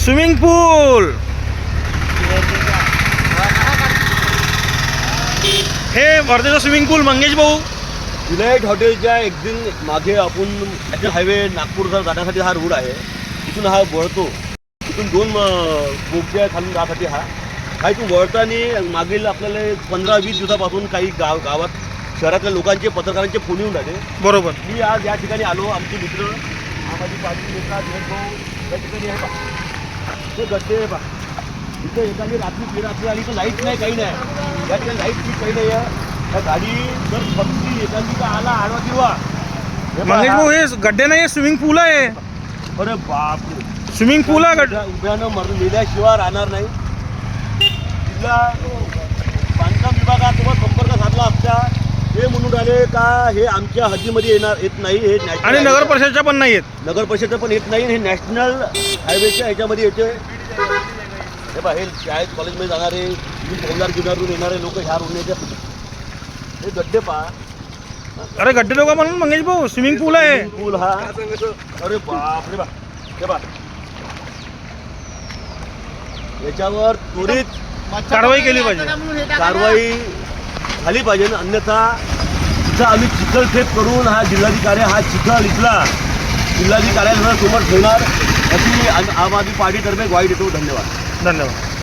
Swimming पूल हे वर्धेचं swimming पूल मंगेश भाऊ. Delight हॉटेलच्या एक दिन मागे आपण नॅशनल हायवे नागपूर जाण्यासाठी हा रोड आहे. इथून हा वळतो. इथून 2 बोगद्या खालून जाण्यासाठी हा इथून वळताना मागील आपल्याला 15-20 दिवसापासून काही गावात शहरातल्या लोकांचे पत्रकारांचे फोन येऊन राहिले. बरोबर. मी आज या ठिकाणी आलो. आमचे मित्र आम आदमी पार्टी नेता भाऊ या ठिकाणी आहे पहा. ते गड्डे आहे पहा. इथे एकाने रात्री फिरत आणि इथं लाईट नाही, काही नाही. या ठिकाणी लाईट काही नाही आहे. त्या गाडी जर फक्त एखादी का आला आडवा किंवा मंगेश भाऊ हे गड्डे नाही, स्विमिंग पूल आहे. अरे बाप, स्विमिंग पूल आहे. उभ्यानं मरून मेल्याशिवाय राहणार नाही. तिथला बांधकाम विभागासोबत संपर्क साधला असता. हे म्हणून राहिले का हे आमच्या हद्दीमध्ये येत नाही. हे नॅशनल आणि नगर परिषदच्या पण नाही आहेत. नगर परिषदचं पण येत नाही. हे नॅशनल हायवेच्या ह्याच्यामध्ये येते. हे बा, हे शाळेत कॉलेजमध्ये जाणारे पवनार गिरणारून येणारे लोक ह्या रोडने येतात. हे गड्डे पहा. अरे गड्डे लोक म्हणून मंगेश भाऊ स्विमिंग पूल आहे. पूल हा. अरे बाप रे बा, हे बा, याच्यावर त्वरित कारवाई केली पाहिजे. कारवाई झाली पाहिजे. अन्यथा इथं आम्ही चिखलफेक करून हा जिल्हाधिकारी हा चिखल इथला जिल्हाधिकाऱ्यांसमोर ठेवणार अशी आम आदमी पार्टीतर्फे ग्वाही देतो. धन्यवाद. धन्यवाद.